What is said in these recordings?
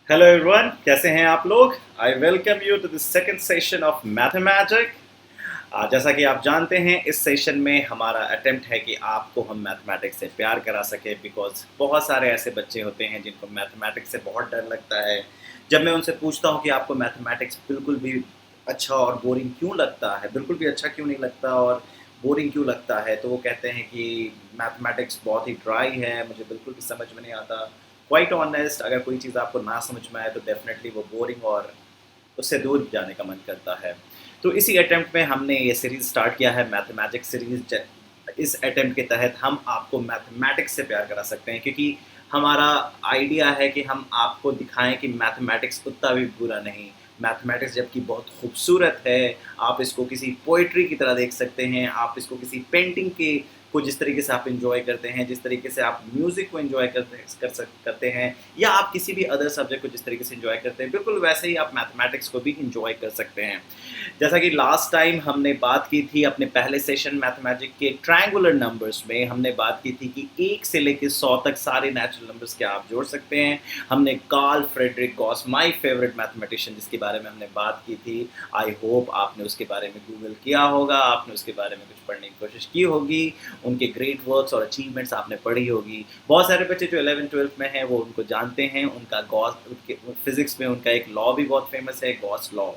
Hello everyone, कैसे हैं आप लोग। I welcome you to the second session of mathematic. जैसा कि आप जानते हैं, इस सेशन में हमारा अटेम्प्ट है कि आपको हम मैथमेटिक्स से प्यार करा सके, बिकॉज बहुत सारे ऐसे बच्चे होते हैं जिनको मैथमेटिक्स से बहुत डर लगता है। जब मैं उनसे पूछता हूं कि आपको मैथमेटिक्स बिल्कुल भी अच्छा और बोरिंग क्यों लगता है, बिल्कुल भी अच्छा क्यों नहीं लगता और बोरिंग क्यों लगता है, तो वो कहते हैं कि मैथमेटिक्स बहुत ही ड्राई है, मुझे बिल्कुल भी समझ में नहीं आता। क्वाइट ऑनेस्ट, अगर कोई चीज़ आपको ना समझ में आए तो डेफिनेटली वो बोरिंग और उससे दूर जाने का मन करता है। तो इसी अटेम्प्ट में हमने ये सीरीज़ स्टार्ट किया है, मैथमेटिक्स सीरीज़। इस अटेम्प्ट के तहत हम आपको मैथमेटिक्स से प्यार करा सकते हैं, क्योंकि हमारा आइडिया है कि हम आपको दिखाएं कि मैथमेटिक्स उतना भी बुरा नहीं। मैथमेटिक्स जबकि बहुत खूबसूरत है, आप इसको किसी पोइट्री की तरह देख सकते हैं, आप इसको किसी पेंटिंग के को जिस तरीके से आप इंजॉय करते हैं, जिस तरीके से आप म्यूज़िक को इंजॉय करते हैं, या आप किसी भी अदर सब्जेक्ट को जिस तरीके से इंजॉय करते हैं, बिल्कुल वैसे ही आप मैथमेटिक्स को भी इंजॉय कर सकते हैं। जैसा कि लास्ट टाइम हमने बात की थी अपने पहले सेशन मैथमेटिक के ट्रायंगुलर नंबर्स में, हमने बात की थी कि 1 से लेकर 100 तक सारे नेचुरल नंबर्स क्या आप जोड़ सकते हैं। हमने Karl Frederick Gauss, my favourite mathematician, जिसके बारे में हमने बात की थी। आई होप आपने उसके बारे में गूगल किया होगा, आपने उसके बारे में कुछ पढ़ने की कोशिश की होगी, उनके ग्रेट वर्क्स और अचीवमेंट्स आपने पढ़ी होगी। बहुत सारे बच्चे जो 11th-12th में हैं वो उनको जानते हैं। उनका गॉस, उनके फिजिक्स में उनका एक लॉ भी बहुत फेमस है, गॉस लॉ।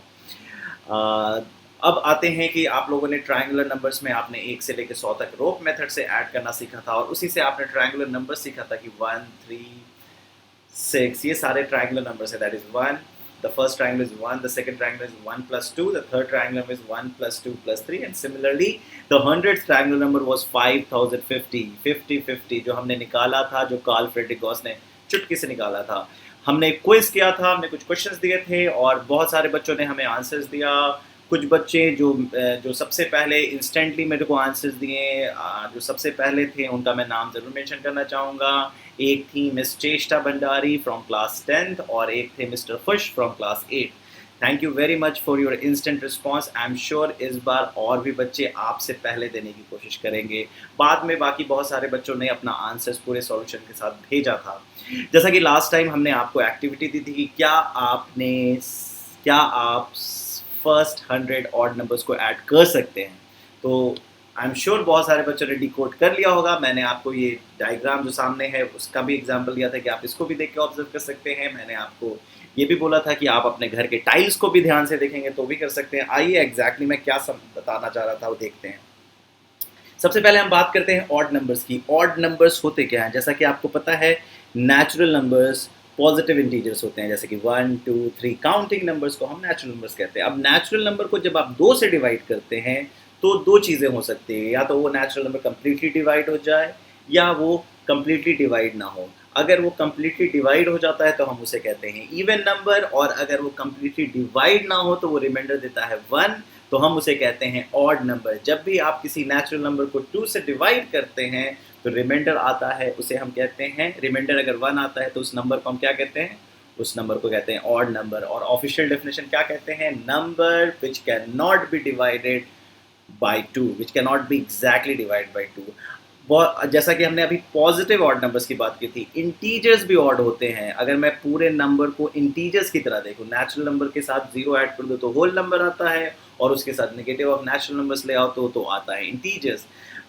अब आते हैं कि आप लोगों ने ट्रायंगुलर नंबर्स में आपने 1 से लेकर 100 तक रोप मेथड से ऐड करना सीखा था, और उसी से आपने ट्रायंगुलर नंबर सीखा था कि 1, 3, 6, ये सारे ट्रायंगुलर नंबर्स है। That is 1, the first triangle is 1, the second triangle is 1 plus 2, the third triangle is 1 plus 2 plus 3, and similarly the 100th triangular number was 5050, 5050, जो हमने निकाला था, जो कार्ल फ्रेडरिक गॉस ने चुटकी से निकाला था। हमने क्विज किया था, हमने कुछ क्वेश्चंस दिए थे और बहुत सारे बच्चों ने हमें आंसर्स दिया। कुछ बच्चे जो सबसे पहले इंस्टेंटली मेरे को आंसर्स दिए, जो सबसे पहले थे उनका मैं नाम ज़रूर मेंशन करना चाहूँगा। एक थी मिस चेष्टा भंडारी फ्रॉम क्लास 10th और एक थे मिस्टर खुश from class 8। Thank you very much for your instant response. I am sure इस बार और भी बच्चे आपसे पहले देने की कोशिश करेंगे। बाद में बाकी बहुत सारे बच्चों ने अपना आंसर्स पूरे सॉल्यूशन के साथ भेजा था। जैसा कि लास्ट टाइम हमने आपको एक्टिविटी दी थी कि क्या आप फर्स्ट 100 ऑड नंबर्स को ऐड कर सकते हैं। तो आई एम श्योर बहुत सारे बच्चों ने डिकोड कर लिया होगा। मैंने आपको ये डायग्राम जो सामने है उसका भी एग्जांपल दिया था कि आप इसको भी देख के ऑब्जर्व कर सकते हैं। मैंने आपको ये भी बोला था कि आप अपने घर के टाइल्स को भी ध्यान से देखेंगे तो भी कर सकते हैं। आइए एग्जैक्टली मैं क्या बताना चाह रहा था वो देखते हैं। सबसे पहले हम बात करते हैं ऑड नंबर्स की। ऑड नंबर्स होते क्या हैं? जैसा कि आपको पता है, नेचुरल नंबर्स पॉजिटिव इंटीजर्स होते हैं, जैसे कि 1, 2, 3। काउंटिंग नंबर्स को हम नेचुरल नंबर्स कहते हैं। अब नेचुरल नंबर को जब आप 2 से डिवाइड करते हैं तो दो चीज़ें हो सकती है, या तो वो नेचुरल नंबर कम्प्लीटली डिवाइड हो जाए या वो कम्प्लीटली डिवाइड ना हो। अगर वो कम्प्लीटली डिवाइड हो जाता है तो हम उसे कहते हैं इवन नंबर, और अगर वो कम्प्लीटली डिवाइड ना हो तो वो रिमाइंडर देता है 1, तो हम उसे कहते हैं ऑड नंबर। जब भी आप किसी नेचुरल नंबर को 2 से डिवाइड करते हैं तो रिमाइंडर आता है, उसे हम कहते हैं रिमाइंडर। अगर 1 आता है तो उस नंबर को हम क्या कहते हैं? उस नंबर को कहते हैं ऑड नंबर। और ऑफिशियल डेफिनेशन क्या कहते हैं? Number which can not be divided by 2, which can not be exactly divide by 2। जैसा कि हमने अभी पॉजिटिव ऑड नंबर्स की बात की थी, इंटीजर्स भी ऑड होते हैं। अगर मैं पूरे नंबर को इंटीजर्स की तरह देखूं, नेचुरल नंबर के साथ 0 ऐड कर दो तो होल नंबर आता है, और उसके साथ नेगेटिव ऑफ नेचुरल नंबर्स ले आओ तो आता है इंटीजर्स।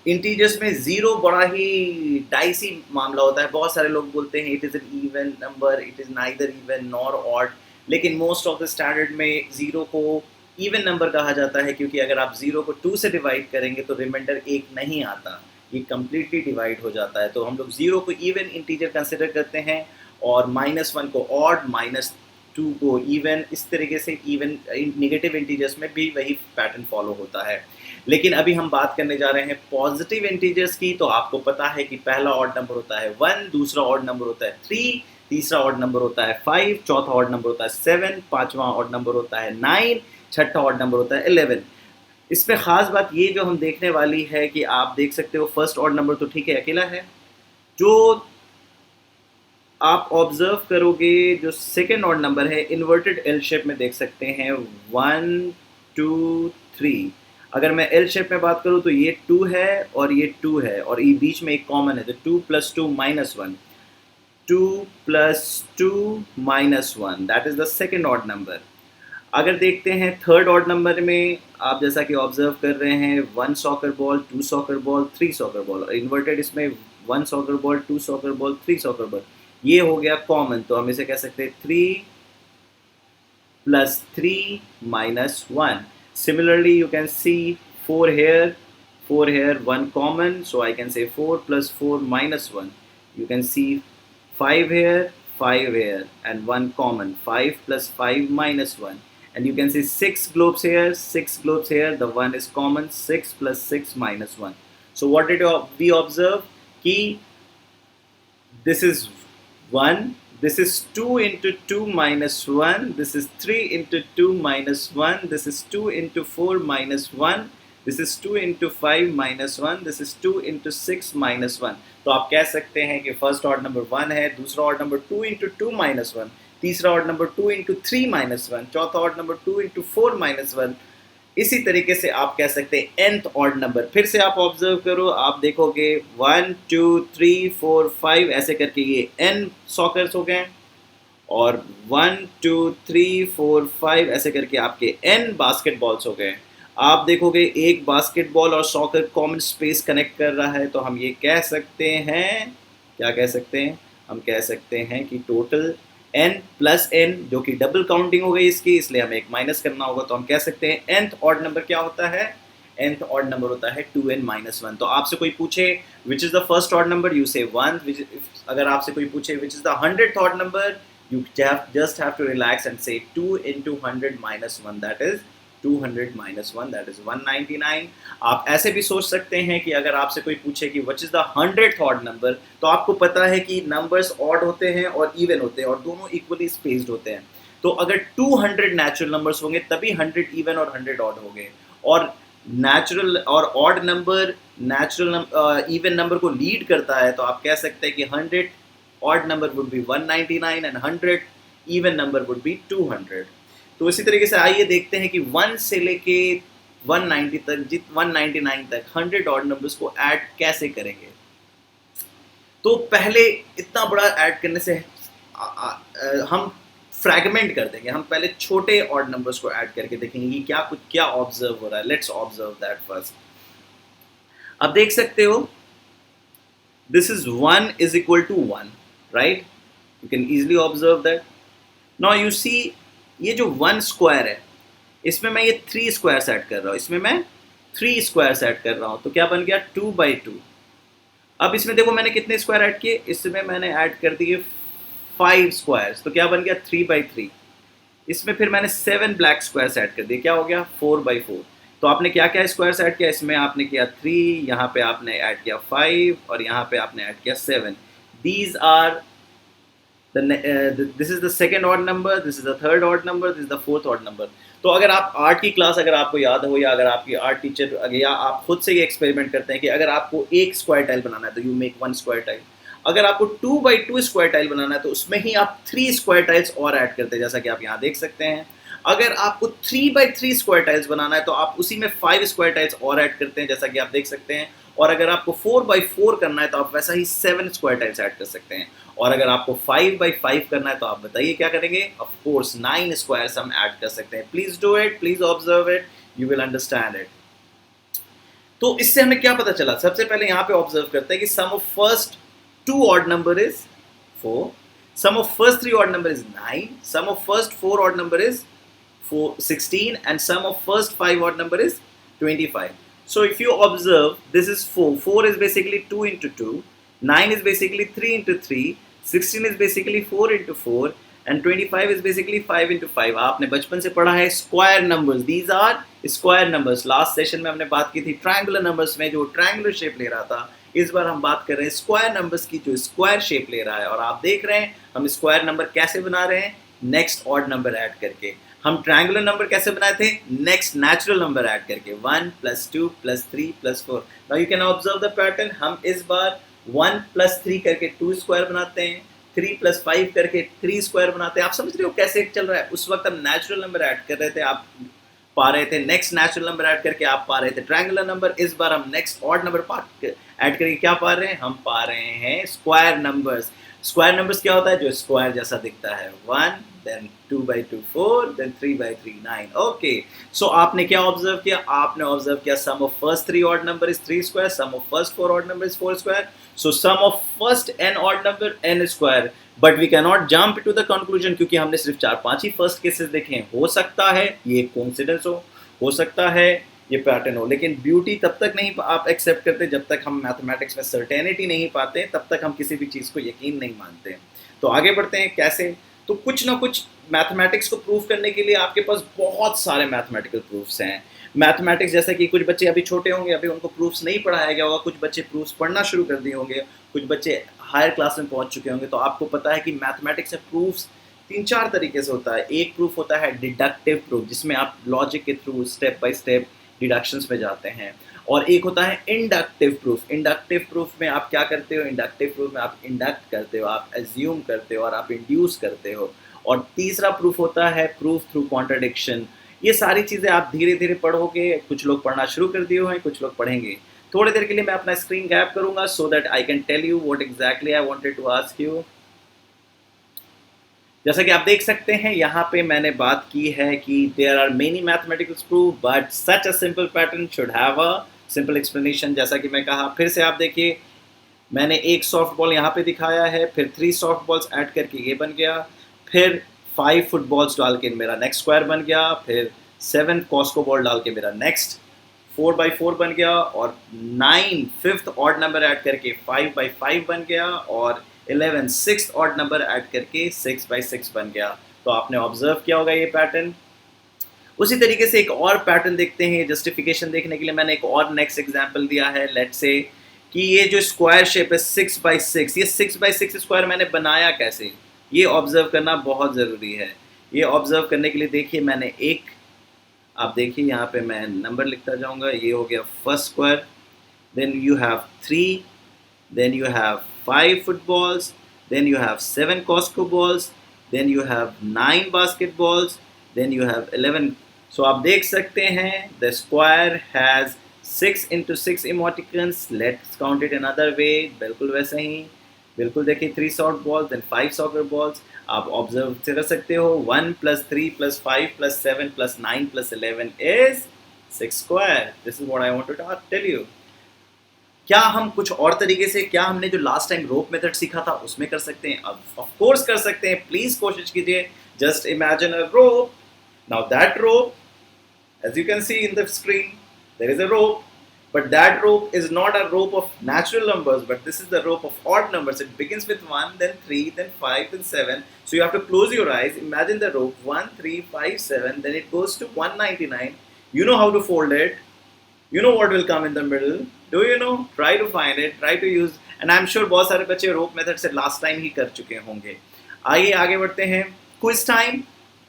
इंटीजर्स में 0 बड़ा ही डाइसी मामला होता है। बहुत सारे लोग बोलते हैं it is an even number, it is neither even nor odd, लेकिन मोस्ट ऑफ द स्टैंडर्ड में 0 को इवन नंबर कहा जाता है, क्योंकि अगर आप 0 को 2 से डिवाइड करेंगे तो रिमाइंडर 1 नहीं आता, ये कम्प्लीटली डिवाइड हो जाता है। तो हम लोग 0 को इवन इंटीजर कंसिडर करते हैं, और -1 को ऑड, -2 को इवन। इस तरीके से इवन नेगेटिव इंटीजर्स में भी वही पैटर्न फॉलो होता है। लेकिन अभी हम बात करने जा रहे हैं पॉजिटिव इंटीजर्स की। तो आपको पता है कि पहला ऑड नंबर होता है 1, दूसरा ऑड नंबर होता है 3, तीसरा ऑड नंबर होता है 5, चौथा ऑड नंबर होता है 7, पांचवा ऑड नंबर होता है 9, छठा ऑड नंबर होता है 11। इसमें ख़ास बात ये जो हम देखने वाली है कि आप देख सकते हो फर्स्ट ऑड नंबर तो ठीक है, अकेला है। जो आप ऑब्जर्व करोगे, जो सेकेंड ऑड नंबर है इन्वर्टेड एल शेप में देख सकते हैं, 1, 2, 3। अगर मैं एल शेप में बात करूँ तो ये 2 है और ये 2 है, और ये बीच में एक कॉमन है, तो 2 + 2 -1। 2 plus 2 minus 1, that is the second odd number. अगर देखते हैं थर्ड ऑड नंबर में, आप जैसा कि ऑब्जर्व कर रहे हैं 1 soccer ball, 2 soccer ball, 3 soccer ball, और इन्वर्टेड इसमें 1 soccer ball, 2 soccer ball, 3 soccer ball, ये हो गया कॉमन, तो हम इसे कह सकते हैं 3 plus 3 minus 1. Similarly, you can see 4 here, 1 common, so I can say 4 plus 4 minus 1. You can see 5 here, 5 here, and 1 common, 5 plus 5 minus 1. And you can see 6 globes here, 6 globes here, the 1 is common, 6 plus 6 minus 1. So what did we observe? Key, this is 1, this is 2 into 2 minus 1, this is 3 into 2 minus 1, this is 2 into 4 minus 1, this is 2 into 5 minus 1, this is 2 into 6 minus 1. तो आप कह सकते हैं कि first odd number 1 है, दूसरा odd number 2 into 2 minus 1, तीसरा odd number 2 into 3 minus 1, चौथा ऑर्ड नंबर 2 into 4 minus 1. इसी तरीके से आप कह सकते हैं nth ऑड नंबर. फिर से आप ऑब्जर्व करो, आप देखोगे 1 2 3 4 5 ऐसे करके ये n सॉकर्स हो गए, और 1 2 3 4 5 ऐसे करके आपके n बास्केटबॉल्स हो गए. आप देखोगे एक बास्केटबॉल और सॉकर कॉमन स्पेस कनेक्ट कर रहा है, तो हम ये कह सकते हैं, क्या कह सकते हैं, हम कह सकते हैं कि टोटल n प्लस n, जो कि डबल काउंटिंग हो गई इसकी, इसलिए हमें एक माइनस करना होगा, तो हम कह सकते हैं nth ऑड नंबर क्या होता है, nth ऑड नंबर होता है 2n minus 1. तो आपसे कोई पूछे which is the first odd number, you से 1. अगर आपसे कोई पूछे which is the 100th odd number, you just have to relax and say 2 into 100 minus 1, that is 200 minus 1, that is 199. आप ऐसे भी सोच सकते हैं कि अगर आपसे कोई पूछे कि which is the 100th odd number, तो आपको पता है कि नंबर्स ऑड होते हैं और इवन होते हैं और दोनों इक्वली स्पेस्ड होते हैं. तो अगर 200 नेचुरल नंबर्स होंगे तभी 100 इवन और 100 ऑड होंगे, और नेचुरल और odd number natural even number को लीड करता है, तो आप कह सकते हैं कि 100 odd number would be 199 and 100 even number would be 200. तो इसी तरीके से आइए देखते हैं कि 1 से लेके 190 तक, 199 तक 100 odd numbers को ऐड कैसे करेंगे. तो पहले इतना बड़ा ऐड करने से हम फ्रैगमेंट कर देंगे. हम पहले छोटे ऑड नंबर्स को ऐड करके देखेंगे कि क्या ऑब्जर्व हो रहा है. Let's observe that first. अब देख सकते हो this is 1 is equal to 1, right? You can easily observe that. Now you see ये जो 1 स्क्वायर है, इसमें मैं ये 3 स्क्वायर ऐड कर रहा हूँ, इसमें मैं 3 स्क्वायर ऐड कर रहा हूँ, तो क्या बन गया 2/2. अब इसमें देखो मैंने कितने स्क्वायर ऐड किए, इसमें मैंने ऐड कर दिए 5 स्क्वायर्स, तो क्या बन गया 3/3. इसमें फिर मैंने 7 ब्लैक स्क्वायर्स ऐड कर दिए, क्या हो गया 4/4. तो आपने क्या क्या स्क्वायर्स ऐड किया, इसमें आपने किया 3, यहाँ पे आपने ऐड किया 5, और यहाँ पे आपने ऐड किया 7. These are this is the second odd number, this is the third odd number, this is the fourth odd number. तो अगर आप आर्ट की क्लास अगर आपको याद हो, या अगर आपकी आर्ट टीचर, या आप खुद से ये एक्सपेरिमेंट करते हैं कि अगर आपको एक स्क्वायर टाइल बनाना है तो यू मेक 1 स्क्वायर टाइल. अगर आपको 2/2 स्क्वायर टाइल बनाना है तो उसमें ही आप 3 स्क्वायर टाइल्स और ऐड करते हैं, जैसा कि आप यहाँ देख सकते हैं. अगर आपको 3/3 स्क्वायर टाइल्स बनाना है तो आप उसी में 5 स्क्वायर टाइल्स और ऐड करते हैं, जैसा कि आप देख सकते हैं. और अगर आपको 4/4 करना है तो आप वैसा ही 7 स्क्वायर टाइल्स ऐड कर सकते हैं. और अगर आपको 5/5 करना है तो आप बताइए क्या करेंगे. ऑफ कोर्स 9 स्क्वायर्स हम ऐड कर सकते हैं. Please do it, please observe it, you will understand it. तो इससे हमें क्या पता चला, सबसे पहले यहाँ पे ऑब्जर्व करते हैं कि सम of first 2 odd number is 4, sum of first 3 odd number is 9, sum of first 4 odd number is 16, and sum of first 5 odd number is 25. So if you observe, this is 4. 4 is basically 2 into 2, 9 is basically 3 into 3, 16 is basically 4 into 4, and 25 is basically 5 into 5. आपने बचपन से पढ़ा है square numbers. These are square numbers. Last session में हमने बात की थी ट्रायंगुलर नंबर्स में जो ट्रायंगुलर शेप ले रहा था. इस बार हम बात कर रहे हैं स्क्वायर नंबर्स की जो स्क्वायर शेप ले रहा है. और आप देख रहे हैं हम स्क्वायर नंबर कैसे बना रहे हैं, नेक्स्ट ऑड नंबर ऐड करके. हम ट्रायंगुलर नंबर कैसे बनाए थे, नेक्स्ट नेचुरल नंबर ऐड करके. 1 + 2 + 3 + 4. Now you can observe the pattern. हम इस बार 1 + 3 करके 2 स्क्वायर बनाते हैं, 3 + 5 करके 3 स्क्वायर बनाते हैं. आप समझ रहे हो कैसे चल रहा है. उस वक्त हम नेचुरल नंबर ऐड कर रहे थे, आप पा रहे थे नेक्स्ट नेचुरल नंबर ऐड करके आप पा रहे थे ट्रायंगुलर नंबर. इस बार हम नेक्स्ट ऑड नंबर ऐड करके क्या पा रहे हैं, हम पा रहे हैं स्क्वायर नंबर्स. स्क्वायर नंबर्स क्या होता है, जो स्क्वायर जैसा दिखता है, 1, देन 2/2 4, देन 3/3 9। ओके, सो आपने क्या ऑब्जर्व किया, आपने ऑब्जर्व किया sum of first 3 odd number is 3 square, sum of first 4 odd number is 4 square, so sum of first n odd number n square. But we can not jump to the conclusion, क्योंकि हमने सिर्फ 4-5 ही first cases देखे हैं। हो सकता है ये coincidence हो सकता है ये पैटर्न हो, लेकिन ब्यूटी तब तक नहीं आप एक्सेप्ट करते जब तक हम मैथमेटिक्स में सर्टेनिटी नहीं पाते, तब तक हम किसी भी चीज़ को यकीन नहीं मानते। तो आगे बढ़ते हैं कैसे, तो कुछ ना कुछ मैथमेटिक्स को प्रूव करने के लिए आपके पास बहुत सारे मैथमेटिकल प्रूफ्स हैं। मैथमेटिक्स जैसे कि कुछ बच्चे अभी छोटे होंगे, अभी उनको प्रूफ्स नहीं पढ़ाया गया होगा, कुछ बच्चे प्रूफ्स पढ़ना शुरू कर दिए होंगे, कुछ बच्चे हायर क्लास में पहुंच चुके होंगे, तो आपको पता है कि मैथमेटिक्स में प्रूफ्स 3-4 तरीके से होता है। एक प्रूफ होता है डिडक्टिव प्रूफ, जिसमें आप लॉजिक के through step by step deductions में जाते हैं, और एक होता है इंडक्टिव प्रूफ। इंडक्टिव प्रूफ में आप क्या करते हो, इंडक्टिव प्रूफ में आप इंडक्ट करते हो, आप एज्यूम करते हो और आप इंड्यूस करते हो। और तीसरा प्रूफ होता है प्रूफ थ्रू कॉन्ट्रडिक्शन। ये सारी चीज़ें आप धीरे धीरे पढ़ोगे, कुछ लोग पढ़ना शुरू कर दिए हैं, कुछ लोग पढ़ेंगे। थोड़ी देर के लिए मैं अपना स्क्रीन गैप करूंगा so that I can tell you what exactly I wanted to ask you. जैसा कि आप देख सकते हैं यहाँ पे मैंने बात की है कि there are many mathematical proof but such a simple pattern should have a simple explanation. जैसा कि मैं कहा, फिर से आप देखिए, मैंने एक सॉफ्ट बॉल यहाँ पे दिखाया है, फिर 3 सॉफ्ट बॉल्स ऐड करके ये बन गया, फिर 5 फुटबॉल्स डाल के मेरा नेक्स्ट स्क्वायर बन गया, फिर 7 कॉस्को बॉल डाल के मेरा नेक्स्ट 4/4 बन गया, और 9 फिफ्थ ऑड नंबर ऐड करके 5/5 बन गया, और 11 सिक्स्थ ऑड नंबर ऐड करके 6/6 बन गया। तो आपने ऑब्जर्व किया होगा ये पैटर्न। उसी तरीके से एक और पैटर्न देखते हैं। जस्टिफिकेशन देखने के लिए मैंने एक और नेक्स्ट एग्जांपल दिया है। लेट्स से कि ये जो स्क्वायर शेप है 6/6, ये 6/6 स्क्वायर मैंने बनाया कैसे, ये ऑब्जर्व करना बहुत ज़रूरी है। ये ऑब्जर्व करने के लिए देखिए, मैंने एक, आप देखिए यहाँ पे मैं नंबर लिखता जाऊँगा। ये हो गया first square, then you have 3, then you have 5 footballs, then you have 7 Costco balls, then you have 9 basketballs, then you have 11। So आप देख सकते हैं the square has 6 into 6 emoticons। Let's count it another way, बिल्कुल वैसे ही, बिल्कुल देखिए 3 soft balls, then 5 soccer balls। आप observe कर सकते हो 1 + 3 + 5 + 7 + 9 + 11 is 6 square। This is what I want to tell you। क्या हम कुछ और तरीके से, क्या हमने जो लास्ट टाइम रोप मेथड सीखा था उसमें कर सकते हैं? अब ऑफ कोर्स कर सकते हैं। प्लीज कोशिश कीजिए। Just imagine a rope. Now that rope, as you can see in the screen, there is a rope, but that rope is not a rope of natural numbers, but this is the rope of odd numbers. It begins with 1, then 3, then 5, then 7. So you have to close your eyes, imagine the rope 1, 3, 5, 7, then it goes to 199. You know how to fold it. You know what will come in the middle. Do you know? Try to find it. Try to use. And I'm sure बहुत सारे बच्चे रोप method से last time ही कर चुके होंगे। आइए आगे बढ़ते हैं। Quiz time.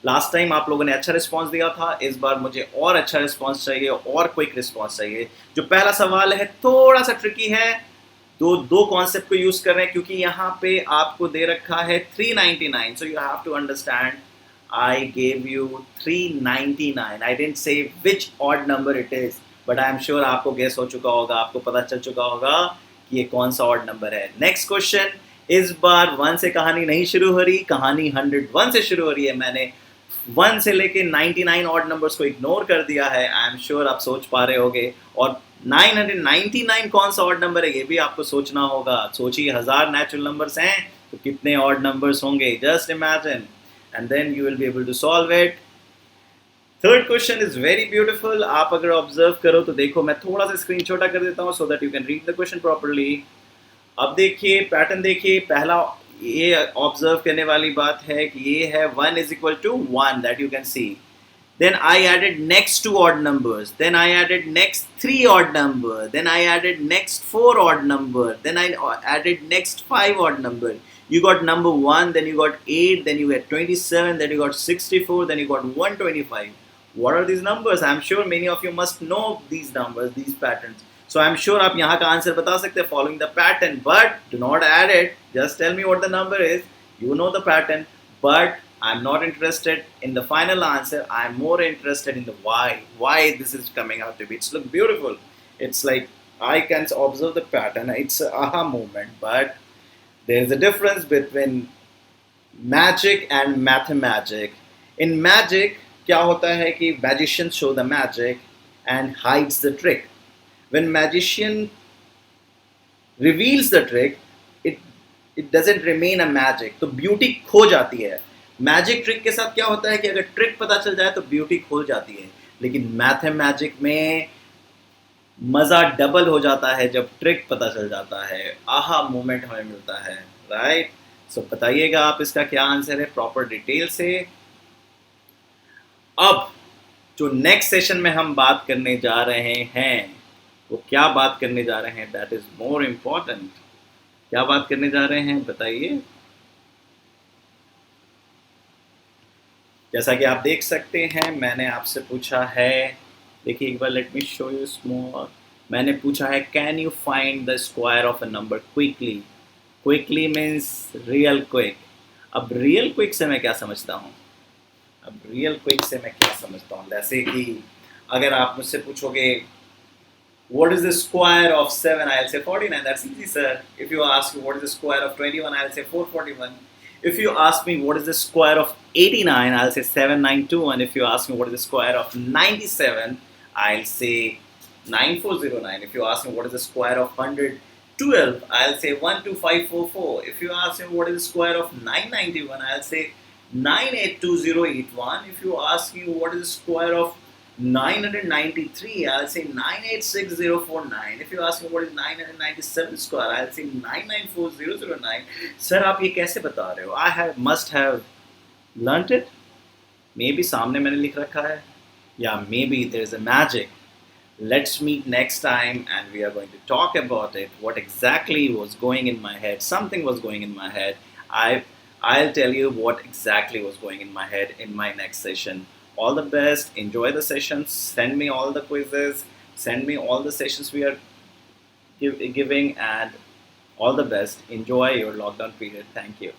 लास्ट टाइम आप लोगों ने अच्छा रिस्पांस दिया था, इस बार मुझे और अच्छा रिस्पांस चाहिए और क्विक रिस्पांस चाहिए। जो पहला सवाल है थोड़ा सा ट्रिकी है। दो कॉन्सेप्ट को यूज कर रहे हैं, क्योंकि यहाँ पे आपको दे रखा है 399। So you have to understand, I gave you 399। I didn't say which odd number it is, but I am sure आपको गेस हो चुका होगा, आपको पता चल चुका होगा कि ये कौन सा ऑड नंबर है। Next question. इस बार 1 से कहानी नहीं शुरू हो रही, कहानी 101 से शुरू हो रही है। मैंने 1 से लेके 99 ऑड नंबर्स को इग्नोर कर दिया है। आई एम श्योर आप सोच पा रहे होगे। और 999 कौन सा ऑड नंबर है ये भी आपको सोचना होगा। सोचिए, 1000 नेचुरल नंबर्स हैं तो कितने ऑड नंबर्स होंगे। Just imagine and then you will be able to solve it. Third question is very beautiful. आप अगर ऑब्जर्व करो तो देखो, मैं थोड़ा सा स्क्रीन छोटा कर देता हूँ so that you can read the question properly. अब देखिए पैटर्न, देखिए पहला ये ऑब्जर्व करने वाली बात है कि ये है 1 = 1 that you can see. Then I added next 2 odd numbers. Then I added next 3 odd number. Then I added next 4 odd number. Then I added next 5 odd number. You got number 1, then you got 8, then you got 27, then you got 64, then you got 125. What are these numbers? I'm sure many of you must know these numbers, these patterns. So I'm sure आप यहाँ का answer बता सकते हैं following the pattern, but do not add it. Just tell me what the number is. You know the pattern, but I'm not interested in the final answer. I'm more interested in the why this is coming out to be. It's look beautiful. It's like I can observe the pattern. It's a aha moment, but There is a difference between magic and mathemagic. In magic, क्या होता है कि magician show the magic and hides the trick. When magician reveals the trick, it it doesn't remain a magic. तो beauty खो जाती है. Magic trick के साथ क्या होता है कि अगर ट्रिक पता चल जाए तो ब्यूटी खो जाती है, लेकिन मैथमेटिक में मज़ा डबल हो जाता है जब ट्रिक पता चल जाता है, आहा मोमेंट हमें मिलता है, राइट। सो बताइएगा आप इसका क्या आंसर है प्रॉपर डिटेल से। अब जो नेक्स्ट सेशन में हम बात करने जा रहे हैं वो क्या बात करने जा रहे हैं, दैट इज मोर इम्पॉर्टेंट। क्या बात करने जा रहे हैं बताइए। जैसा कि आप देख सकते हैं मैंने आपसे पूछा है, देखिए एक बार let me show you small. मैंने पूछा है can you find the square of a number quickly. Quickly means real quick. अब रियल क्विक से मैं क्या समझता हूँ, अब रियल क्विक से मैं क्या समझता हूँ, जैसे कि अगर आप मुझसे पूछोगे what is the square of 7, I'll say 49. That's easy, sir. If you ask me what is the square of 21, I'll say 441. If you ask me what is the square of 89, I'll say 792. And if you ask me what is the square of 97, I'll say 9409. If you ask me what is the square of 112, I'll say 12544. If you ask me what is the square of 991, I'll say 982081. If you ask me what is the square of 993, I'll say 986049. If you ask me what is 997 square, I'll say 994009. Sir आप ये कैसे बता रहे हो? I must have learnt it. Maybe सामने मैंने लिख रखा है, या maybe there is a magic. Let's meet next time and we are going to talk about it. What exactly was going in my head? Something was going in my head. I'll tell you what exactly was going in my head in my next session. All the best. Enjoy the sessions. Send me all the quizzes. Send me all the sessions we are giving, and all the best. Enjoy your lockdown period. Thank you.